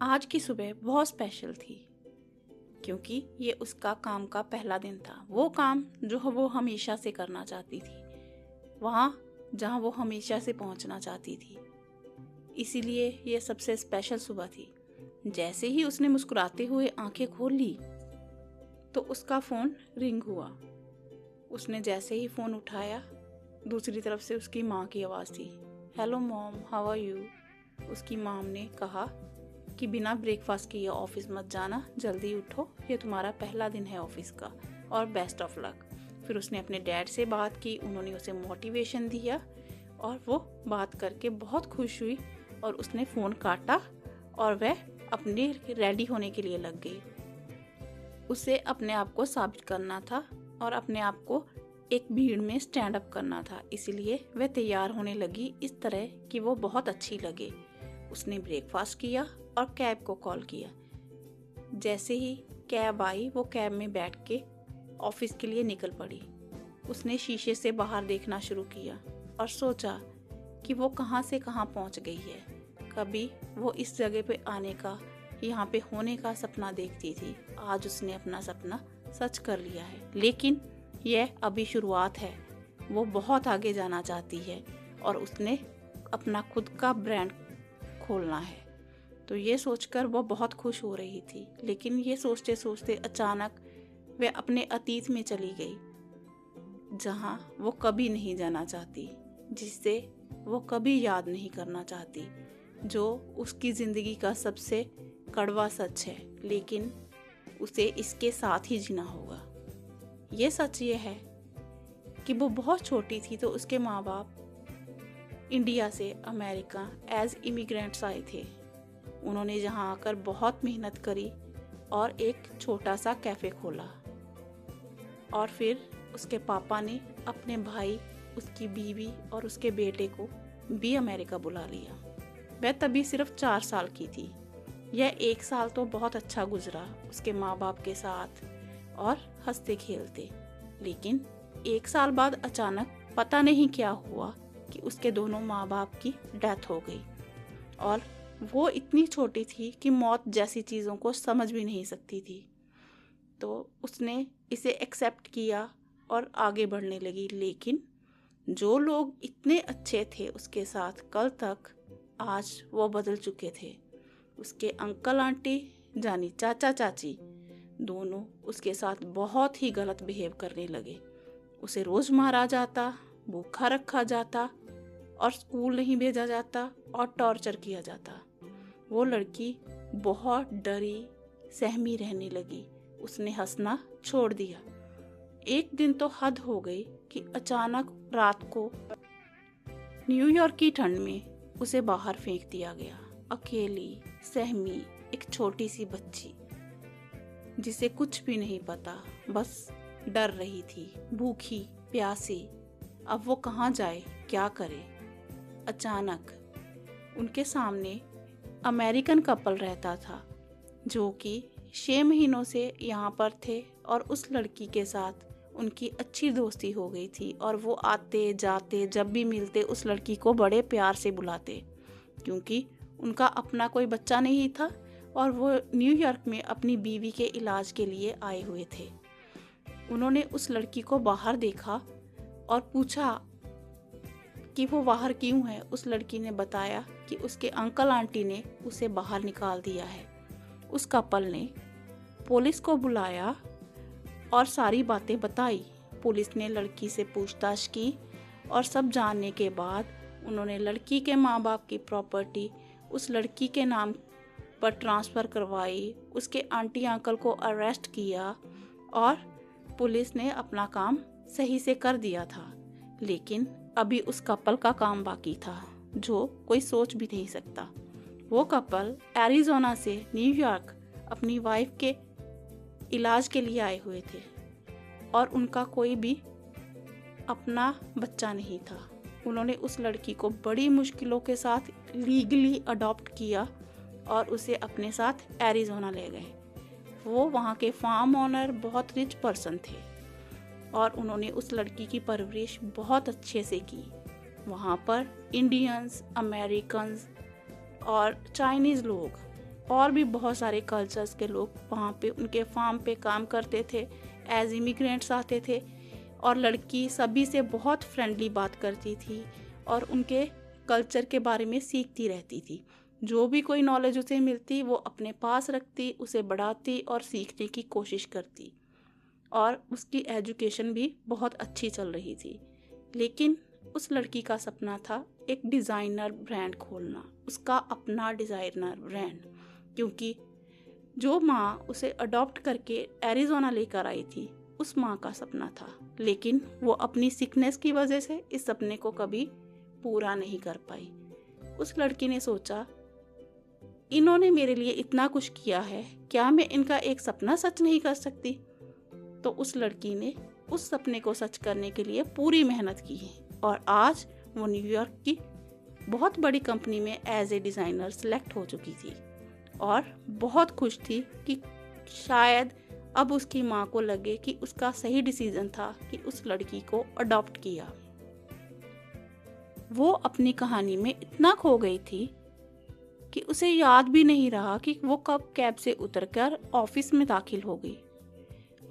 आज की सुबह बहुत स्पेशल थी क्योंकि ये उसका काम का पहला दिन था। वो काम जो वो हमेशा से करना चाहती थी, वहाँ जहाँ वो हमेशा से पहुँचना चाहती थी। इसीलिए ये सबसे स्पेशल सुबह थी। जैसे ही उसने मुस्कुराते हुए आंखें खोल ली तो उसका फ़ोन रिंग हुआ। उसने जैसे ही फ़ोन उठाया, दूसरी तरफ से उसकी माँ की आवाज़ थी। Hello mom, how are you? उसकी मॉम ने कहा कि बिना ब्रेकफास्ट किए ऑफिस मत जाना, जल्दी उठो, ये तुम्हारा पहला दिन है ऑफिस का और बेस्ट ऑफ लक। फिर उसने अपने डैड से बात की, उन्होंने उसे मोटिवेशन दिया और वो बात करके बहुत खुश हुई और उसने फ़ोन काटा और वह अपने रेडी होने के लिए लग गई। उसे अपने आप को साबित करना था और अपने आप को एक भीड़ में स्टैंड अप करना था, इसीलिए वह तैयार होने लगी इस तरह कि वो बहुत अच्छी लगे। उसने ब्रेकफास्ट किया और कैब को कॉल किया। जैसे ही कैब आई, वो कैब में बैठ के ऑफिस के लिए निकल पड़ी। उसने शीशे से बाहर देखना शुरू किया और सोचा कि वो कहाँ से कहाँ पहुँच गई है। कभी वो इस जगह पे आने का, यहाँ पे होने का सपना देखती थी। आज उसने अपना सपना सच कर लिया है, लेकिन यह अभी शुरुआत है। वो बहुत आगे जाना चाहती है और उसने अपना खुद का ब्रांड खोलना है। तो ये सोचकर वो बहुत खुश हो रही थी, लेकिन ये सोचते सोचते अचानक वह अपने अतीत में चली गई, जहाँ वो कभी नहीं जाना चाहती, जिससे वो कभी याद नहीं करना चाहती, जो उसकी ज़िंदगी का सबसे कड़वा सच है, लेकिन उसे इसके साथ ही जीना होगा। ये सच ये है कि वो बहुत छोटी थी तो उसके माँ बाप इंडिया से अमेरिका एज इमिग्रेंट्स आए थे। उन्होंने यहाँ आकर बहुत मेहनत करी और एक छोटा सा कैफ़े खोला और फिर उसके पापा ने अपने भाई, उसकी बीवी और उसके बेटे को भी अमेरिका बुला लिया। वह तभी सिर्फ 4 साल की थी। यह 1 साल तो बहुत अच्छा गुजरा उसके माँ बाप के साथ और हंसते खेलते, लेकिन 1 साल बाद अचानक पता नहीं क्या हुआ कि उसके दोनों माँ बाप की डेथ हो गई और वो इतनी छोटी थी कि मौत जैसी चीज़ों को समझ भी नहीं सकती थी। तो उसने इसे एक्सेप्ट किया और आगे बढ़ने लगी, लेकिन जो लोग इतने अच्छे थे उसके साथ कल तक, आज वो बदल चुके थे। उसके अंकल आंटी जानी चाचा चाची दोनों उसके साथ बहुत ही गलत बिहेव करने लगे। उसे रोज़ मारा जाता, भूखा रखा जाता और स्कूल नहीं भेजा जाता और टॉर्चर किया जाता। वो लड़की बहुत डरी सहमी रहने लगी। उसने हंसना छोड़ दिया। एक दिन तो हद हो गई कि अचानक रात को न्यूयॉर्क की ठंड में उसे बाहर फेंक दिया गया। अकेली सहमी एक छोटी सी बच्ची जिसे कुछ भी नहीं पता, बस डर रही थी, भूखी प्यासी। अब वो कहाँ जाए, क्या करे? अचानक उनके सामने अमेरिकन कपल रहता था जो कि 6 महीनों से यहाँ पर थे और उस लड़की के साथ उनकी अच्छी दोस्ती हो गई थी और वो आते जाते जब भी मिलते उस लड़की को बड़े प्यार से बुलाते, क्योंकि उनका अपना कोई बच्चा नहीं था और वो न्यूयॉर्क में अपनी बीवी के इलाज के लिए आए हुए थे। उन्होंने उस लड़की को बाहर देखा और पूछा कि वो बाहर क्यों है। उस लड़की ने बताया कि उसके अंकल आंटी ने उसे बाहर निकाल दिया है। उस कपल ने पुलिस को बुलाया और सारी बातें बताई। पुलिस ने लड़की से पूछताछ की और सब जानने के बाद उन्होंने लड़की के माँ बाप की प्रॉपर्टी उस लड़की के नाम पर ट्रांसफ़र करवाई। उसके आंटी अंकल को अरेस्ट किया और पुलिस ने अपना काम सही से कर दिया था, लेकिन अभी उस कपल का काम बाकी था जो कोई सोच भी नहीं सकता। वो कपल एरिज़ोना से न्यूयॉर्क अपनी वाइफ के इलाज के लिए आए हुए थे और उनका कोई भी अपना बच्चा नहीं था। उन्होंने उस लड़की को बड़ी मुश्किलों के साथ लीगली अडॉप्ट किया और उसे अपने साथ एरिज़ोना ले गए। वो वहाँ के फार्म ओनर बहुत रिच पर्सन थे और उन्होंने उस लड़की की परवरिश बहुत अच्छे से की। वहाँ पर इंडियंस, अमेरिकन्स और चाइनीज़ लोग और भी बहुत सारे कल्चर्स के लोग वहाँ पे उनके फार्म पे काम करते थे, एज इमिग्रेंट्स आते थे। और लड़की सभी से बहुत फ्रेंडली बात करती थी और उनके कल्चर के बारे में सीखती रहती थी। जो भी कोई नॉलेज उसे मिलती वो अपने पास रखती, उसे बढ़ाती और सीखने की कोशिश करती। और उसकी एजुकेशन भी बहुत अच्छी चल रही थी। लेकिन उस लड़की का सपना था एक डिज़ाइनर ब्रांड खोलना, उसका अपना डिज़ाइनर ब्रांड। क्योंकि जो माँ उसे अडॉप्ट करके एरिज़ोना लेकर आई थी, उस माँ का सपना था। लेकिन वो अपनी सिकनेस की वजह से इस सपने को कभी पूरा नहीं कर पाई। उस लड़की ने सोचा, इन्होंने मेरे लिए इतना कुछ किया है, क्या मैं इनका एक सपना सच नहीं कर सकती? तो उस लड़की ने उस सपने को सच करने के लिए पूरी मेहनत की है और आज वो न्यूयॉर्क की बहुत बड़ी कंपनी में एज ए डिज़ाइनर सेलेक्ट हो चुकी थी और बहुत खुश थी कि शायद अब उसकी माँ को लगे कि उसका सही डिसीजन था कि उस लड़की को अडॉप्ट किया। वो अपनी कहानी में इतना खो गई थी कि उसे याद भी नहीं रहा कि वो कब कैब से उतरकर ऑफिस में दाखिल हो गई।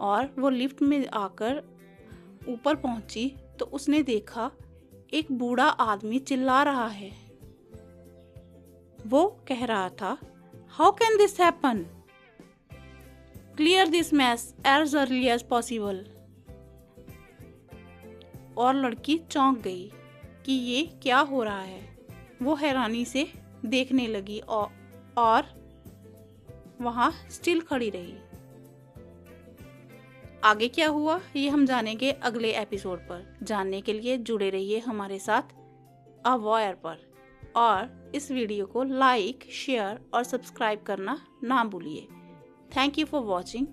और वो लिफ्ट में आकर ऊपर पहुंची तो उसने देखा एक बूढ़ा आदमी चिल्ला रहा है। वो कह रहा था, how can this happen? Clear this mess as early as possible. और लड़की चौंक गई कि ये क्या हो रहा है। वो हैरानी से देखने लगी और वहां स्टिल खड़ी रही। आगे क्या हुआ ये हम जानेंगे अगले एपिसोड पर। जानने के लिए जुड़े रहिए हमारे साथ अवॉयर पर और इस वीडियो को लाइक, शेयर और सब्सक्राइब करना ना भूलिए। Thank you for watching.